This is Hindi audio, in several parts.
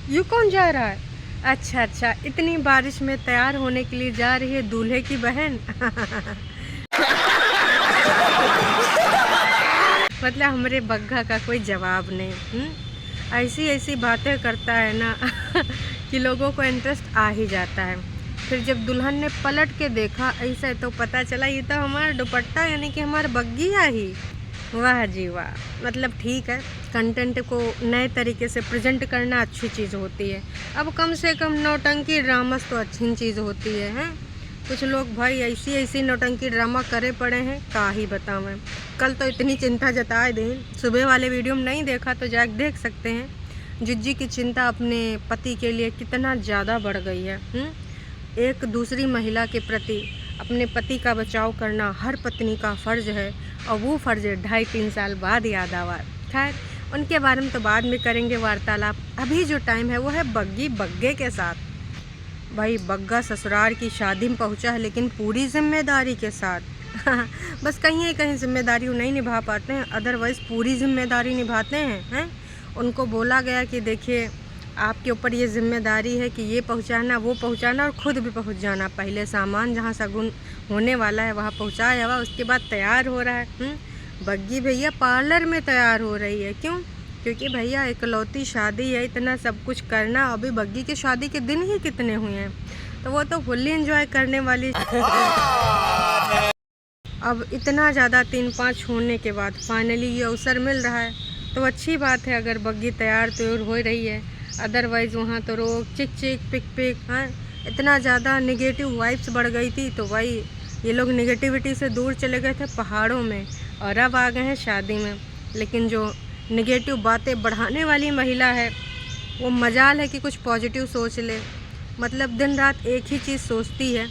यू कौन जा रहा है? अच्छा अच्छा, इतनी बारिश में तैयार होने के लिए जा रही है दूल्हे की बहन। मतलब हमारे बग्गा का कोई जवाब नहीं। ऐसी ऐसी बातें करता है ना कि लोगों को इंटरेस्ट आ ही जाता है। फिर जब दुल्हन ने पलट के देखा ऐसा तो पता चला ये तो हमारा दुपट्टा यानी कि हमारा बग्गी है ही। वाह जी वाह। मतलब ठीक है, कंटेंट को नए तरीके से प्रेजेंट करना अच्छी चीज़ होती है। अब कम से कम नौटंकी ड्रामास तो अच्छी चीज़ होती है, हैं? कुछ लोग भाई ऐसी ऐसी नौटंकी ड्रामा करे पड़े हैं, का ही बताऊँ। कल तो इतनी चिंता जताए दें, सुबह वाले वीडियो में नहीं देखा तो जाके देख सकते हैं। जिज्जी की चिंता अपने पति के लिए कितना ज़्यादा बढ़ गई है। एक दूसरी महिला के प्रति अपने पति का बचाव करना हर पत्नी का फ़र्ज़ है, और वो फ़र्ज़ 2.5-3 साल बाद याद आवा। खैर उनके बारे में तो बाद में करेंगे वार्तालाप। अभी जो टाइम है वो है बग्गी बग्गे के साथ। भाई बग्गा ससुराल की शादी में पहुंचा है लेकिन पूरी जिम्मेदारी के साथ। बस कहीं कहीं जिम्मेदारी नहीं निभा पाते हैं, अदरवाइज़ पूरी जिम्मेदारी निभाते हैं। उनको बोला गया कि देखिए आपके ऊपर ये जिम्मेदारी है कि ये पहुंचाना वो पहुंचाना और ख़ुद भी पहुंच जाना। पहले सामान जहां शगुन होने वाला है वहां पहुंचाया हुआ, उसके बाद तैयार हो रहा है। बग्गी भैया पार्लर में तैयार हो रही है, क्यों? क्योंकि भैया इकलौती शादी है, इतना सब कुछ करना। अभी बग्गी की शादी के दिन ही कितने हुए हैं, तो वो तो फुल्ली एंजॉय करने वाली। अब इतना ज़्यादा 3-5 होने के बाद फाइनली ये अवसर मिल रहा है, तो अच्छी बात है अगर बग्गी तैयार तो हो रही है। अदरवाइज़ वहाँ तो रोक चिक चिक पिक पिक, हाँ इतना ज़्यादा नेगेटिव वाइब्स बढ़ गई थी। तो भाई ये लोग नेगेटिविटी से दूर चले गए थे पहाड़ों में, और अब आ गए हैं शादी में। लेकिन जो नेगेटिव बातें बढ़ाने वाली महिला है वो मजाल है कि कुछ पॉजिटिव सोच ले। मतलब दिन रात एक ही चीज़ सोचती है,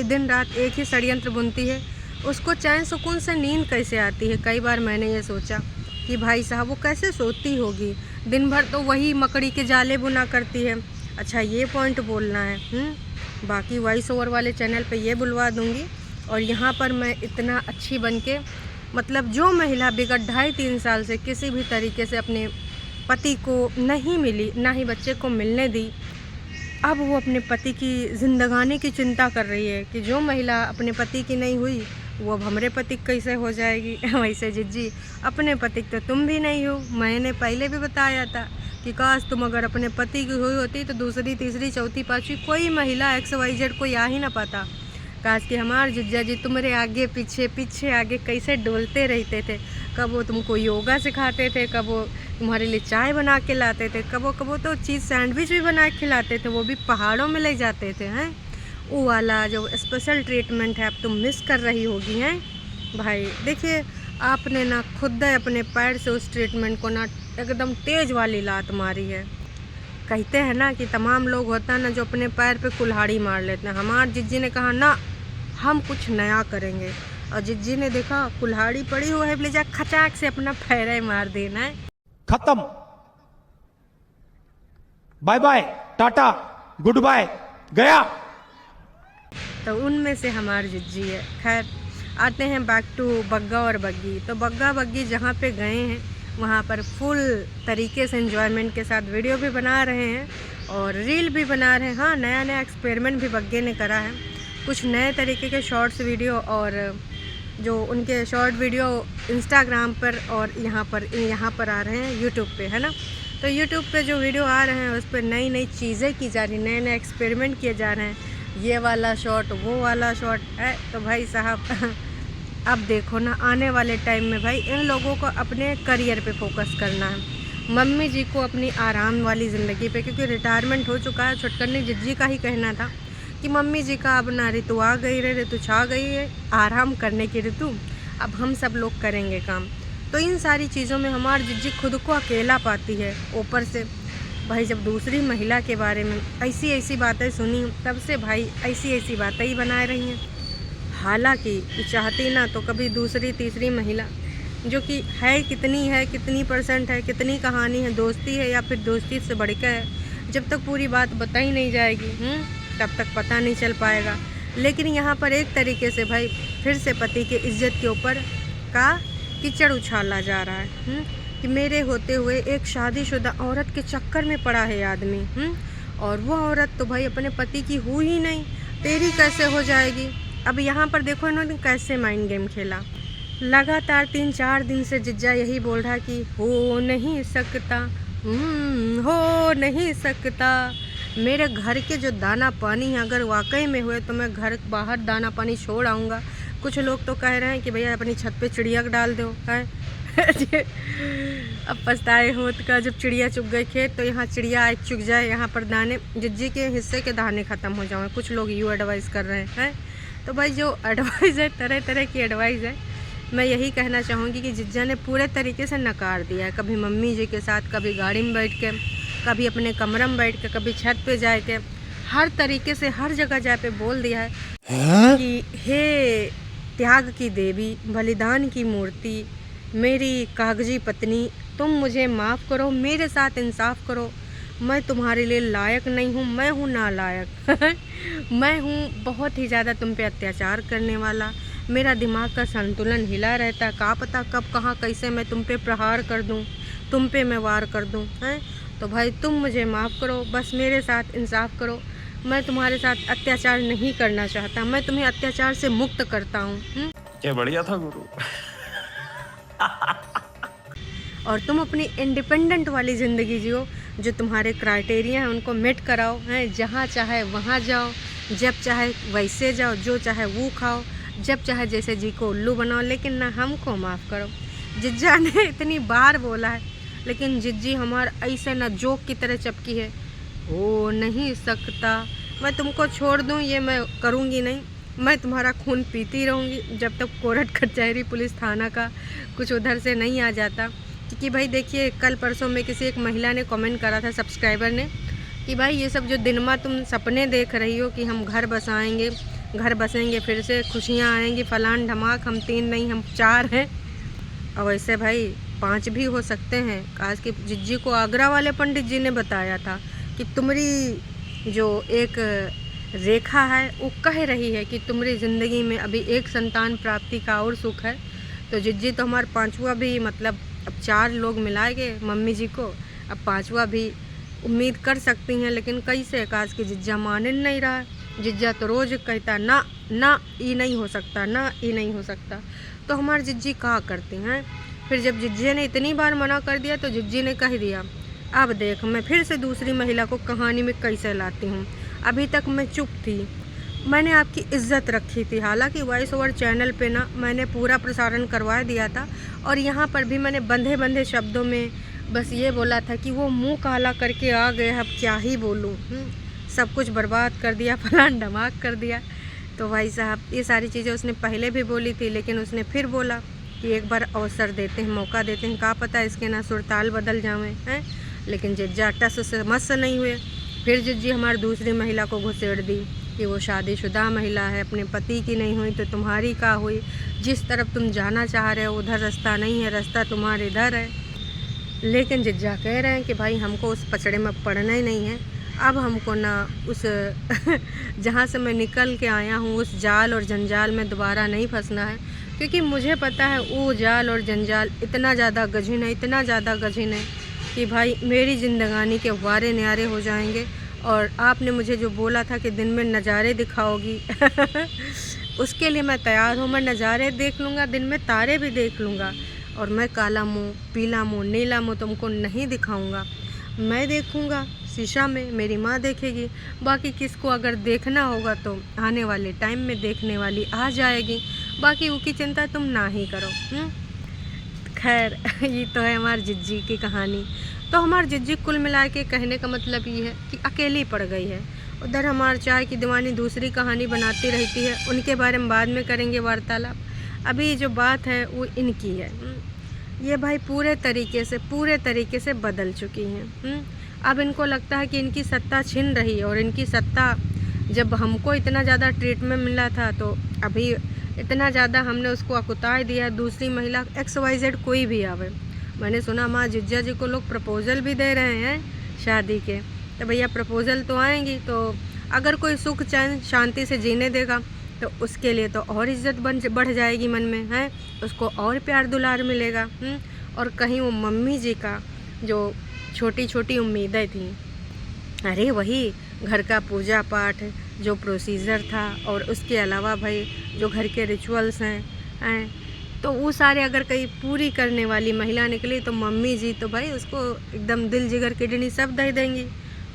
दिन रात एक ही षड्यंत्र बुनती है, उसको चैन सुकून से नींद कैसे आती है? कई बार मैंने ये सोचा कि भाई साहब वो कैसे सोती होगी, दिन भर तो वही मकड़ी के जाले बुना करती है। अच्छा ये पॉइंट बोलना है। बाकी वॉइस ओवर वाले चैनल पे ये बुलवा दूँगी, और यहाँ पर मैं इतना अच्छी बन के, मतलब जो महिला विगत 2.5-3 साल से किसी भी तरीके से अपने पति को नहीं मिली, ना ही बच्चे को मिलने दी, अब वो अपने पति की ज़िंदगानी की चिंता कर रही है कि जो महिला अपने पति की नहीं हुई वो अब हमारे पति कैसे हो जाएगी। वैसे जिज्जी अपने पति तो तुम भी नहीं हो। मैंने पहले भी बताया था कि काश तुम अगर अपने पति की हुई होती तो दूसरी तीसरी चौथी पाँचवीं कोई महिला XYZ कोई आ ही ना पाता। काश कि हमारे जिज्जा जी तुम्हारे आगे पीछे पीछे आगे कैसे डोलते रहते थे। कब वो तुमको योगा सिखाते थे, कब वो तुम्हारे लिए चाय बना के लाते थे, कब वो तो चीज़ सैंडविच भी बना के खिलाते थे, वो भी पहाड़ों में ले जाते थे। हैं वो वाला जो स्पेशल ट्रीटमेंट है अब तुम मिस कर रही होगी। हैं भाई देखिए आपने ना खुद अपने पैर से उस ट्रीटमेंट को ना एकदम तेज़ वाली लात मारी है। कहते हैं ना कि तमाम लोग होता है ना जो अपने पैर पे कुल्हाड़ी मार लेते हैं। हमारे जिज्जी ने कहा ना हम कुछ नया करेंगे, और जिज्जी ने देखा कुल्हाड़ी पड़ी हुई है, ले जा खचाक से अपना पैर मार देना है। खत्म, bye bye tata good bye गया। तो उनमें से हमारी जिज्जी है। खैर आते हैं बैक टू बग्गा और बग्गी। तो बग्गा बग्गी जहाँ पे गए हैं वहाँ पर फुल तरीके से एंजॉयमेंट के साथ वीडियो भी बना रहे हैं और रील भी बना रहे हैं। हाँ नया नया एक्सपेरिमेंट भी बग्गे ने करा है, कुछ नए तरीके के शॉर्ट्स वीडियो, और जो उनके शॉर्ट वीडियो इंस्टाग्राम पर और यहाँ पर आ रहे हैं यूट्यूब पे, है ना। तो यूट्यूब पे जो वीडियो आ रहे हैं उस पर नई नई चीज़ें की जा रही, नए नए एक्सपेरिमेंट किए जा रहे हैं, ये वाला शॉट वो वाला शॉट है। तो भाई साहब अब देखो ना आने वाले टाइम में भाई इन लोगों को अपने करियर पे फोकस करना है, मम्मी जी को अपनी आराम वाली ज़िंदगी पे, क्योंकि रिटायरमेंट हो चुका है। छुटकन्नी जिज्जी का ही कहना था कि मम्मी जी का अब ना ऋतु आ गई रे, ऋतु छा गई है, आराम करने की ऋतु, अब हम सब लोग करेंगे काम। तो इन सारी चीज़ों में हमारी जिज्जी खुद को अकेला पाती है। ऊपर से भाई जब दूसरी महिला के बारे में ऐसी ऐसी बातें सुनी तब से भाई ऐसी ऐसी बातें ही बना रही हैं। हालांकि चाहती ना तो कभी दूसरी तीसरी महिला जो कि है कितनी परसेंट है, कितनी कहानी है, दोस्ती है या फिर दोस्ती से बढ़कर है, जब तक पूरी बात बताई नहीं जाएगी तब तक पता नहीं चल पाएगा। लेकिन यहाँ पर एक तरीके से भाई फिर से पति के इज्जत के ऊपर का कीचड़ उछाला जा रहा है कि मेरे होते हुए एक शादीशुदा औरत के चक्कर में पड़ा है आदमी। और वो औरत तो भाई अपने पति की हुई ही नहीं, तेरी कैसे हो जाएगी। अब यहाँ पर देखो इन्होंने कैसे माइंड गेम खेला। लगातार 3-4 दिन से जिज्जा यही बोल रहा कि हो नहीं सकता, हो नहीं सकता। मेरे घर के जो दाना पानी है अगर वाकई में हुए तो मैं घर बाहर दाना पानी छोड़ आऊँगा। कुछ लोग तो कह रहे हैं कि भैया अपनी छत पे चिड़िया डाल दो है। अब पछताए होत का, जब चिड़िया चुग गई खेत तो यहाँ चिड़िया एक चुग जाए, यहाँ पर दाने जिज्जी के हिस्से के दाने ख़त्म हो जाएं। कुछ लोग यूँ एडवाइस कर रहे हैं। तो भाई जो एडवाइस है, तरह तरह की एडवाइस है। मैं यही कहना चाहूँगी कि जिज्जा ने पूरे तरीके से नकार दिया है। कभी मम्मी जी के साथ, कभी गाड़ी में बैठ के, कभी अपने कमरे में बैठ के, कभी छत पे जा के, हर तरीके से हर जगह जा पे बोल दिया है कि हे त्याग की देवी, बलिदान की मूर्ति, मेरी कागजी पत्नी, तुम मुझे माफ़ करो, मेरे साथ इंसाफ करो। मैं तुम्हारे लिए लायक नहीं हूँ, मैं हूँ नालायक। मैं हूँ बहुत ही ज़्यादा तुम पे अत्याचार करने वाला। मेरा दिमाग का संतुलन हिला रहता है, का पता कब कहाँ कैसे मैं तुम पे प्रहार कर दूँ, तुम पे मैं वार कर दूँ हैं। तो भाई तुम मुझे माफ़ करो, बस मेरे साथ इंसाफ करो। मैं तुम्हारे साथ अत्याचार नहीं करना चाहता, मैं तुम्हें अत्याचार से मुक्त करता हूँ। क्या बढ़िया था गुरु। और तुम अपनी इंडिपेंडेंट वाली ज़िंदगी जियो, जो तुम्हारे क्राइटेरिया हैं उनको मेट कराओ हैं। जहाँ चाहे वहाँ जाओ, जब चाहे वैसे जाओ, जो चाहे वो खाओ, जब चाहे जैसे जी को उल्लू बनाओ, लेकिन ना हमको माफ़ करो। जिज्जा ने इतनी बार बोला है, लेकिन जिज्जी हमार ऐसे ना जोक की तरह चपकी है। हो नहीं सकता, मैं तुमको छोड़ दूँ ये मैं करूँगी नहीं। मैं तुम्हारा खून पीती रहूँगी जब तक कोर्ट कचहरी पुलिस थाना का कुछ उधर से नहीं आ जाता। क्योंकि भाई देखिए, कल परसों में किसी एक महिला ने कमेंट करा था, सब्सक्राइबर ने, कि भाई ये सब जो दिन में तुम सपने देख रही हो कि हम घर बसाएंगे, घर बसेंगे, फिर से खुशियाँ आएंगी, फलान धमाक, हम 3 नहीं हम 4 हैं। और वैसे भाई 5 भी हो सकते हैं। आज की जिज्जी को आगरा वाले पंडित जी ने बताया था कि तुम्हारी जो एक रेखा है वो कह रही है कि तुम्हारी ज़िंदगी में अभी एक संतान प्राप्ति का और सुख है। तो जिज्जी तो हमारा 5वां भी, मतलब अब 4 लोग मिलाएंगे मम्मी जी को, अब 5वां भी उम्मीद कर सकती हैं। लेकिन कैसे, काज की जिज्जा मान नहीं रहा है। जिज्जा तो रोज़ कहता ना ना ये नहीं हो सकता, ना ये नहीं हो सकता। तो हमारी जिज्जी कहा करती हैं। फिर जब जिज्जी ने इतनी बार मना कर दिया तो जिज्जी ने कह दिया, अब देख मैं फिर से दूसरी महिला को कहानी में कैसे लाती हूँ। अभी तक मैं चुप थी, मैंने आपकी इज्जत रखी थी। हालांकि वॉइस ओवर चैनल पे ना मैंने पूरा प्रसारण करवा दिया था, और यहाँ पर भी मैंने बंधे बंधे शब्दों में बस ये बोला था कि वो मुंह काला करके आ गए, अब क्या ही बोलूँ, सब कुछ बर्बाद कर दिया, फलान धमाक कर दिया। तो भाई साहब ये सारी चीज़ें उसने पहले भी बोली थी, लेकिन उसने फिर बोला कि एक बार अवसर देते हैं, मौका देते हैं, क्या पता इसके ना सुरताल बदल जावे हैं। लेकिन जिज्जा टस से मस नहीं हुए। फिर जिज्जी हमारी दूसरी महिला को घुसेड़ दी कि वो शादीशुदा महिला है, अपने पति की नहीं हुई तो तुम्हारी का हुई। जिस तरफ तुम जाना चाह रहे हो उधर रास्ता नहीं है, रास्ता तुम्हारे इधर है। लेकिन जिज्जा कह रहे हैं कि भाई हमको उस पचड़े में पड़ना ही नहीं है। अब हमको ना उस जहाँ से मैं निकल के आया हूँ उस जाल और जंजाल में दोबारा नहीं फंसना है, क्योंकि मुझे पता है वो जाल और जंजाल इतना ज़्यादा गजीन है, इतना ज़्यादा गजीन है कि भाई मेरी ज़िंदगानी के वारे न्यारे हो जाएंगे। और आपने मुझे जो बोला था कि दिन में नज़ारे दिखाओगी उसके लिए मैं तैयार हूँ। मैं नज़ारे देख लूँगा, दिन में तारे भी देख लूँगा, और मैं काला मुँह, पीला मुँह, नीला मुँह तुमको नहीं दिखाऊँगा। मैं देखूँगा शीशा में, मेरी माँ देखेगी, बाकी किसको अगर देखना होगा तो आने वाले टाइम में देखने वाली आ जाएगी। बाकी वो की चिंता तुम ना ही करो। खैर ये तो है हमारी जिज्जी की कहानी। तो हमारी जिज्जी कुल मिला के कहने का मतलब ये है कि अकेली पड़ गई है। उधर हमारे चाय की दीवानी दूसरी कहानी बनाती रहती है, उनके बारे में बाद में करेंगे वार्तालाप। अभी जो बात है वो इनकी है। ये भाई पूरे तरीके से बदल चुकी हैं। अब इनको लगता है कि इनकी सत्ता छिन रही है, और इनकी सत्ता जब हमको इतना ज़्यादा ट्रीटमेंट मिला था तो अभी इतना ज़्यादा हमने उसको अकुता दिया। दूसरी महिला XYZ कोई भी आवे, मैंने सुना माँ जिज्जा जी को लोग प्रपोज़ल भी दे रहे हैं शादी के, तो भैया प्रपोज़ल तो आएंगी, तो अगर कोई सुख चैन शांति से जीने देगा तो उसके लिए तो और इज़्ज़त बढ़ जाएगी मन में है, उसको और प्यार दुलार मिलेगा। और कहीं वो मम्मी जी का जो छोटी छोटी उम्मीदें थी, अरे वही घर का पूजा पाठ जो प्रोसीजर था, और उसके अलावा भाई जो घर के रिचुअल्स हैं तो वो सारे अगर कहीं पूरी करने वाली महिला निकली तो मम्मी जी तो भाई उसको एकदम दिल जिगर किडनी सब दे देंगी,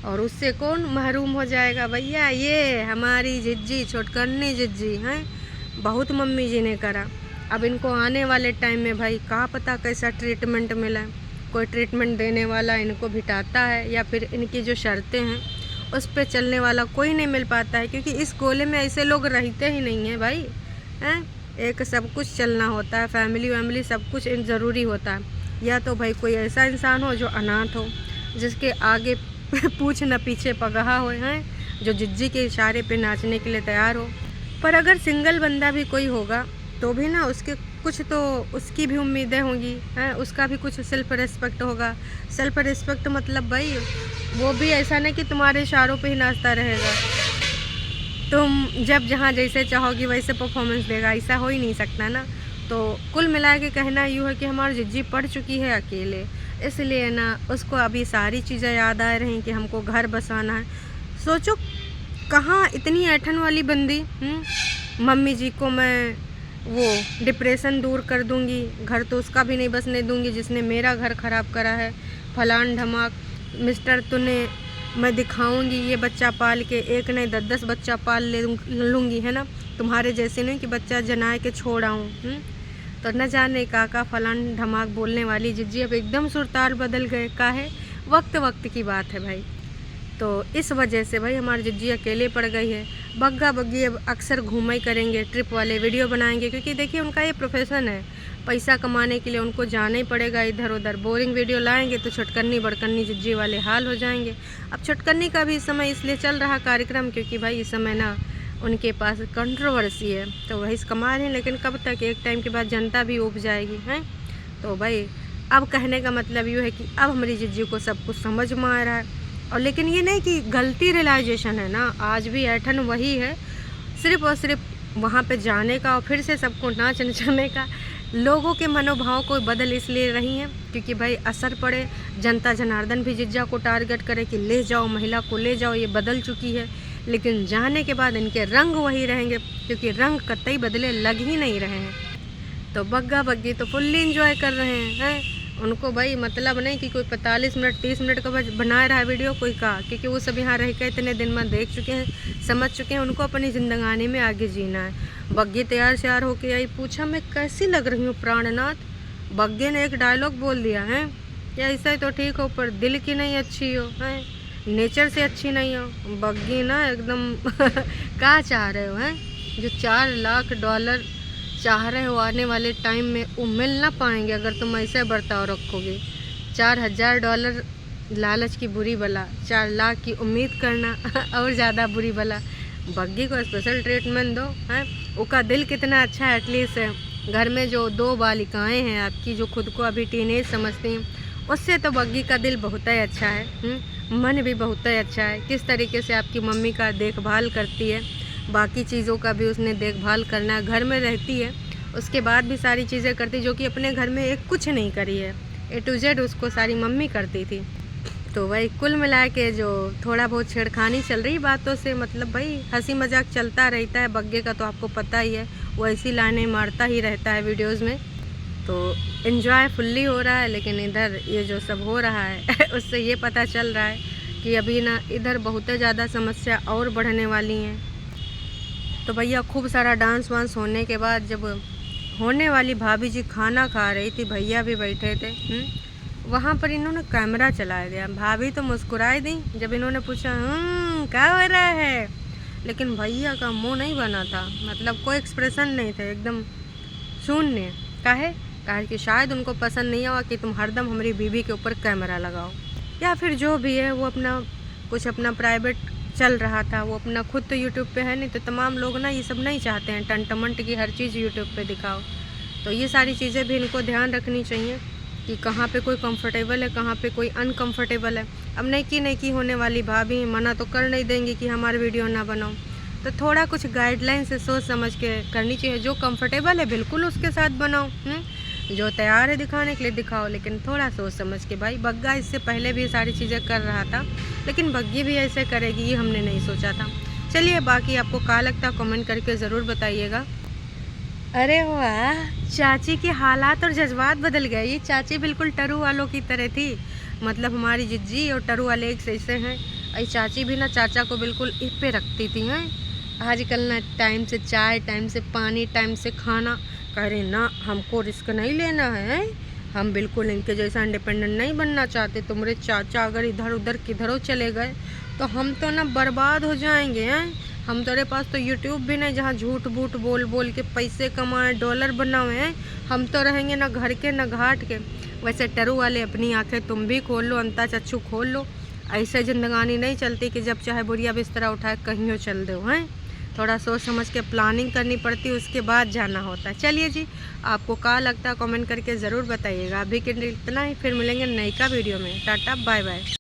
और उससे कौन महरूम हो जाएगा भैया। ये हमारी जिज्जी, छोटकन्नी जिज्जी हैं, बहुत मम्मी जी ने करा। अब इनको आने वाले टाइम में भाई कहाँ पता कैसा ट्रीटमेंट मिला, कोई ट्रीटमेंट देने वाला इनको भिटाता है या फिर इनकी जो शर्तें हैं उस पर चलने वाला कोई नहीं मिल पाता है, क्योंकि इस गोले में ऐसे लोग रहते ही नहीं हैं भाई, हैं। एक सब कुछ चलना होता है, फैमिली वैमिली सब कुछ ज़रूरी होता है। या तो भाई कोई ऐसा इंसान हो जो अनाथ हो, जिसके आगे पूछ न पीछे पगहा हो, हैं, जो जिज्जी के इशारे पे नाचने के लिए तैयार हो। पर अगर सिंगल बंदा भी कोई होगा तो भी ना उसके कुछ तो उसकी भी उम्मीदें होंगी, हैं, उसका भी कुछ सेल्फ रिस्पेक्ट होगा। सेल्फ रिस्पेक्ट मतलब भाई वो भी ऐसा नहीं कि तुम्हारे इशारों पे ही नाचता रहेगा, तुम जब जहाँ जैसे चाहोगी वैसे परफॉर्मेंस देगा, ऐसा हो ही नहीं सकता ना। तो कुल मिला के कहना यूँ है कि हमारी जिज्जी पड़ चुकी है अकेले, इसलिए ना उसको अभी सारी चीज़ें याद आ रही कि हमको घर बसाना है। सोचो कहाँ इतनी ऐठन वाली बंदी, मम्मी जी को मैं वो डिप्रेशन दूर कर दूंगी, घर तो उसका भी नहीं बसने दूंगी जिसने मेरा घर ख़राब करा है, फलान ढमाक मिस्टर तूने मैं दिखाऊंगी ये बच्चा पाल के, एक नहीं 10-10 बच्चा पाल लूँगी, है ना, तुम्हारे जैसे नहीं कि बच्चा जनाए के छोड़ आऊँ। तो न जाने काका फलान धमाक बोलने वाली जिज्जी अब एकदम सुरताल बदल गए। का है वक्त की बात है भाई। तो इस वजह से भाई हमारी जिज्जी अकेले पड़ गई है। बग्गा बग्गी अब अक्सर घूमा ही करेंगे, ट्रिप वाले वीडियो बनाएंगे, क्योंकि देखिए उनका ये प्रोफेशन है, पैसा कमाने के लिए उनको जाना ही पड़ेगा इधर उधर। बोरिंग वीडियो लाएंगे तो छोटकन्नी बड़कन्नी जिज्जी वाले हाल हो जाएंगे। अब छोटकन्नी का भी इस समय इसलिए चल रहा कार्यक्रम क्योंकि भाई इस समय ना उनके पास कंट्रोवर्सी है, तो वही कमा रहे हैं, लेकिन कब तक, एक टाइम के बाद जनता भी उब जाएगी, हैं। तो भाई अब कहने का मतलब ये है कि अब हमारी जिज्जी को सब कुछ समझ में आ रहा है। और लेकिन ये नहीं कि गलती रियलाइजेशन है ना, आज भी ऐठन वही है, सिर्फ और सिर्फ वहाँ पे जाने का और फिर से सबको नाच नचाने का। लोगों के मनोभाव को बदल इसलिए रही हैं क्योंकि भाई असर पड़े, जनता जनार्दन भी जिज्जा को टारगेट करे कि ले जाओ महिला को, ले जाओ, ये बदल चुकी है। लेकिन जाने के बाद इनके रंग वही रहेंगे, क्योंकि रंग कतई बदले लग ही नहीं रहे हैं। तो बग्गा बग्गी तो फुल्ली इंजॉय कर रहे हैं। उनको भाई मतलब नहीं कि कोई 45 मिनट 30 मिनट का बना रहा है वीडियो कोई का, क्योंकि वो सब यहाँ रह के इतने दिन में देख चुके हैं, समझ चुके हैं, उनको अपनी जिंदगानी में आगे जीना है। बग्गी तैयार श्यार होके आई, पूछा मैं कैसी लग रही हूँ प्राणनाथ। बग्गे ने एक डायलॉग बोल दिया है कि ऐसा ही तो ठीक हो पर दिल की नहीं अच्छी हो, है नेचर से अच्छी नहीं हो। बग्गी ना एकदम क्या चाह रहे हो, हैं जो $4 लाख चाह रहे हो आने वाले टाइम में वो मिल ना पाएंगे अगर तुम ऐसे बर्ताव रखोगे। $4000 लालच की बुरी बला, 4 लाख की उम्मीद करना और ज़्यादा बुरी बला। बग्गी को स्पेशल ट्रीटमेंट दो, हैं उसका दिल कितना अच्छा है। एटलीस्ट घर में जो 2 बालिकाएं हैं आपकी जो खुद को अभी टीनेज समझती हैं, उससे तो बग्गी का दिल बहुत ही अच्छा है, मन भी बहुत ही अच्छा है। किस तरीके से आपकी मम्मी का देखभाल करती है, बाकी चीज़ों का भी उसने देखभाल करना है। घर में रहती है उसके बाद भी सारी चीज़ें करती, जो कि अपने घर में एक कुछ नहीं करी है। A to Z उसको सारी मम्मी करती थी। तो भाई कुल मिला के जो थोड़ा बहुत छेड़खानी चल रही बातों से, मतलब भाई हंसी मजाक चलता रहता है। बग्गे का तो आपको पता ही है, वो ऐसी लाइनें मारता ही रहता है वीडियोज़ में। तो इन्जॉय फुल्ली हो रहा है। लेकिन इधर ये जो सब हो रहा है उससे ये पता चल रहा है कि अभी ना इधर बहुत ज़्यादा समस्या और बढ़ने वाली हैं। तो भैया खूब सारा डांस वांस होने के बाद जब होने वाली भाभी जी खाना खा रही थी, भैया भी बैठे थे, वहाँ पर इन्होंने कैमरा चलाया दिया। भाभी तो मुस्कुराई दी जब इन्होंने पूछा क्या हो रहा है, लेकिन भैया का मुंह नहीं बना था, मतलब कोई एक्सप्रेशन नहीं थे, एकदम शून्य। काहे कि शायद उनको पसंद नहीं आवा कि तुम हरदम हमारी बीवी के ऊपर कैमरा लगाओ, या फिर जो भी है वो अपना प्राइवेट चल रहा था। वो अपना खुद तो यूट्यूब पे है नहीं, तो तमाम लोग ना ये सब नहीं चाहते हैं टंटमंट की हर चीज़ यूट्यूब पे दिखाओ। तो ये सारी चीज़ें भी इनको ध्यान रखनी चाहिए कि कहाँ पे कोई कंफर्टेबल है, कहाँ पे कोई अनकंफर्टेबल है। अब नहीं की होने वाली भाभी मना तो कर नहीं देंगी कि हमारे वीडियो ना बनाओ, तो थोड़ा कुछ गाइडलाइन से सोच समझ के करनी चाहिए। जो कंफर्टेबल है बिल्कुल उसके साथ बनाओ, जो तैयार है दिखाने के लिए दिखाओ, लेकिन थोड़ा सोच समझ के भाई। बग्गा इससे पहले भी सारी चीज़ें कर रहा था, लेकिन बग्गी भी ऐसे करेगी ये हमने नहीं सोचा था। चलिए, बाकी आपको क्या लगता कमेंट करके ज़रूर बताइएगा। अरे वाह, चाची के हालात और जज्बात बदल गए। ये चाची बिल्कुल टरू वालों की तरह थी, मतलब हमारी जिज्जी और टरू वाले एक जैसे हैं। ये चाची भी ना चाचा को बिल्कुल इस पे रखती थी हैं। आजकल ना टाइम से चाय, टाइम से पानी, टाइम से खाना। कह रहे ना हमको रिस्क नहीं लेना है, हम बिल्कुल इनके जैसा इंडिपेंडेंट नहीं बनना चाहते। तुम्हारे चाचा अगर इधर उधर किधरों चले गए तो हम तो ना बर्बाद हो जाएंगे हैं। हम तेरे पास तो यूट्यूब भी नहीं जहाँ झूठ बूठ बोल बोल के पैसे कमाए, डॉलर बनाए हैं। हम तो रहेंगे ना घर के ना घाट के। वैसे टरू वाले अपनी आंखें तुम भी खोल लो, अंता चक्षु खोल लो। ऐसे जिंदगानी नहीं चलती कि जब चाहे बुढ़िया बिस्तरा उठाए कहीं चल दो हैं। थोड़ा सोच समझ के प्लानिंग करनी पड़ती, उसके बाद जाना होता है। चलिए जी, आपको क्या लगता है कमेंट करके ज़रूर बताइएगा। अभी के लिए इतना ही, फिर मिलेंगे नई का वीडियो में। Tata bye bye.